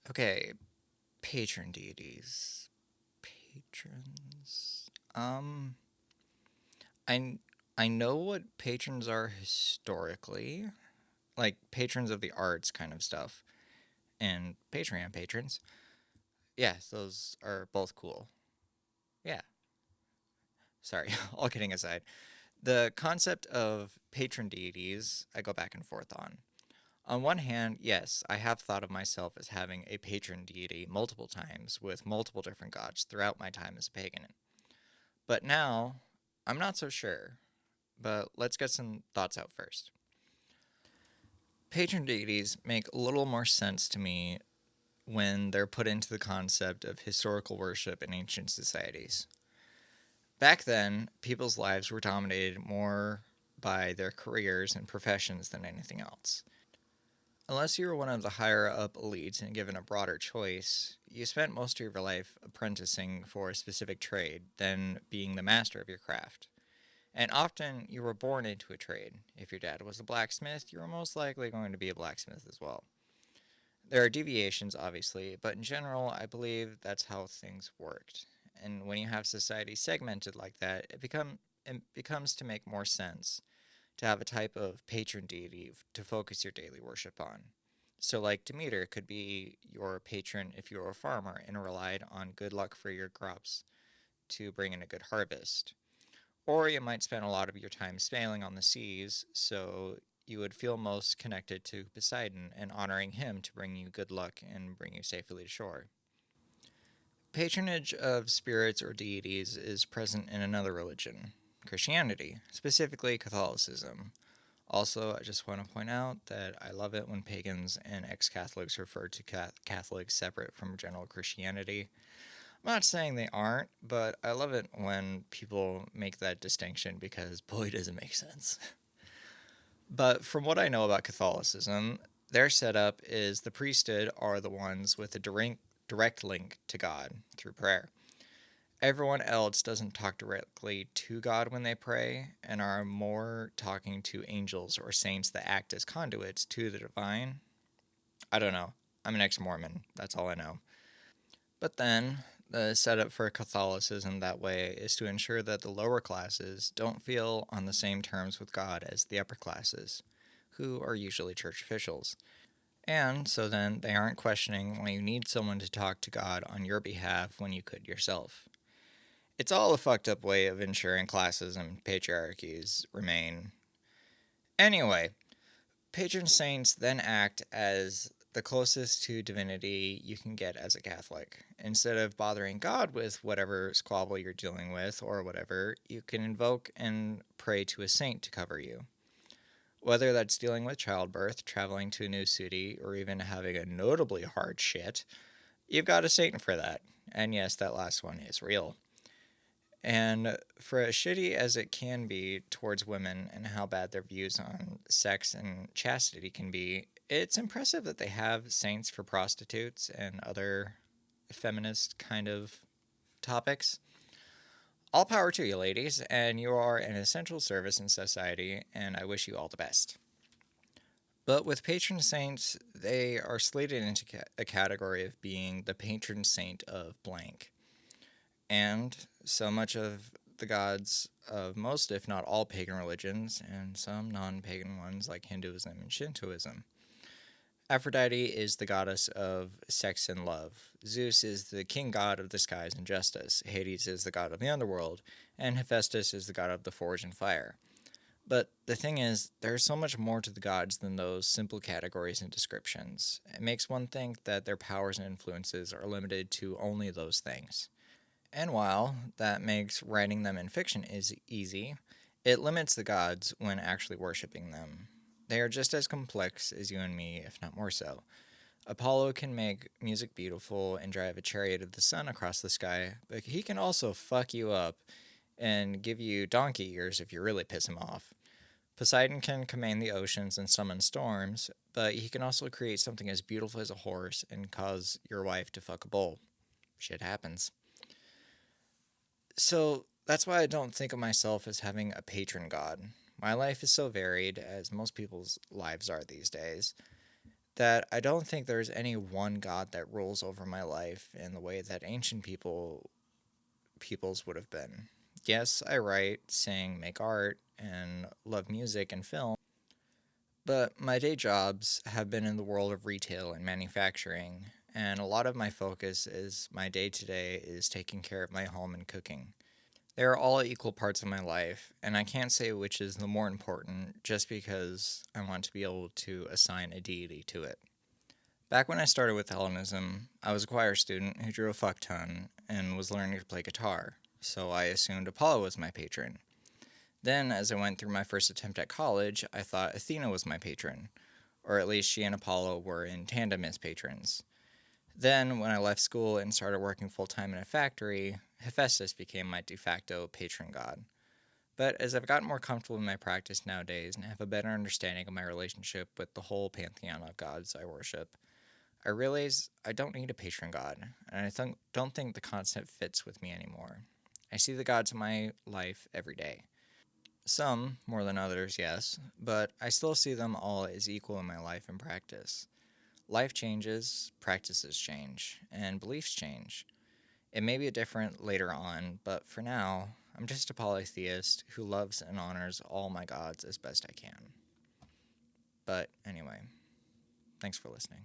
Okay, patron deities. Patrons. I I know what patrons are historically, like patrons of the arts kind of stuff, and Patreon patrons. Yes, those are both cool. Yeah, sorry, all kidding aside. The concept of patron deities, I go back and forth on. On one hand, yes, I have thought of myself as having a patron deity multiple times with multiple different gods throughout my time as a pagan. But now, I'm not so sure. But let's get some thoughts out first. Patron deities make a little more sense to me when they're put into the concept of historical worship in ancient societies. Back then, people's lives were dominated more by their careers and professions than anything else. Unless you were one of the higher up elites and given a broader choice, you spent most of your life apprenticing for a specific trade, then being the master of your craft. And often you were born into a trade. If your dad was a blacksmith, you were most likely going to be a blacksmith as well. There are deviations, obviously, but in general, I believe that's how things worked. And when you have society segmented like that, it becomes to make more sense to have a type of patron deity to focus your daily worship on. So, like Demeter could be your patron if you were a farmer and relied on good luck for your crops to bring in a good harvest. Or you might spend a lot of your time sailing on the seas, so you would feel most connected to Poseidon and honoring him to bring you good luck and bring you safely to shore. Patronage of spirits or deities is present in another religion, Christianity, specifically Catholicism. Also, I just want to point out that I love it when pagans and ex Catholics refer to Catholics separate from general Christianity. I'm not saying they aren't, but I love it when people make that distinction because boy, does it make sense. But from what I know about Catholicism, their setup is the priesthood are the ones with a direct link to God through prayer. Everyone else doesn't talk directly to God when they pray and are more talking to angels or saints that act as conduits to the divine. I don't know. I'm an ex Mormon. That's all I know. But then, the setup for Catholicism that way is to ensure that the lower classes don't feel on the same terms with God as the upper classes, who are usually church officials. And so then they aren't questioning why you need someone to talk to God on your behalf when you could yourself. It's all a fucked up way of ensuring classes and patriarchies remain. Anyway, patron saints then act as the closest to divinity you can get as a Catholic. Instead of bothering God with whatever squabble you're dealing with or whatever, you can invoke and pray to a saint to cover you. Whether that's dealing with childbirth, traveling to a new city, or even having a notably hard shit, you've got a saint for that. And yes, that last one is real. And for as shitty as it can be towards women and how bad their views on sex and chastity can be, it's impressive that they have saints for prostitutes and other feminist kind of topics. All power to you, ladies, and you are an essential service in society, and I wish you all the best. But with patron saints, they are slated into a category of being the patron saint of blank. And so much of the gods of most, if not all, pagan religions, and some non pagan ones like Hinduism and Shintoism. Aphrodite is the goddess of sex and love. Zeus is the king god of the skies and justice. Hades is the god of the underworld. And Hephaestus is the god of the forge and fire. But the thing is, there's so much more to the gods than those simple categories and descriptions. It makes one think that their powers and influences are limited to only those things. And while that makes writing them in fiction is easy, it limits the gods when actually worshipping them. They are just as complex as you and me, if not more so. Apollo can make music beautiful and drive a chariot of the sun across the sky, but he can also fuck you up and give you donkey ears if you really piss him off. Poseidon can command the oceans and summon storms, but he can also create something as beautiful as a horse and cause your wife to fuck a bull. Shit happens. So that's why I don't think of myself as having a patron god. My life is so varied, as most people's lives are these days, that I don't think there's any one god that rules over my life in the way that ancient peoples would have been. Yes, I write, sing, make art, and love music and film, but my day jobs have been in the world of retail and manufacturing, and a lot of my focus is my day to day is taking care of my home and cooking. They are all equal parts of my life, and I can't say which is the more important just because I want to be able to assign a deity to it. Back when I started with Hellenism, I was a choir student who drew a fuck ton and was learning to play guitar, so I assumed Apollo was my patron. Then, as I went through my first attempt at college, I thought Athena was my patron, or at least she and Apollo were in tandem as patrons. Then, when I left school and started working full time in a factory, Hephaestus became my de facto patron god. But as I've gotten more comfortable in my practice nowadays and have a better understanding of my relationship with the whole pantheon of gods I worship, I realize I don't need a patron god, and don't think the concept fits with me anymore. I see the gods in my life every day. Some, more than others, yes, but I still see them all as equal in my life and practice. Life changes, practices change, and beliefs change. It may be different later on, but for now, I'm just a polytheist who loves and honors all my gods as best I can. But anyway, thanks for listening.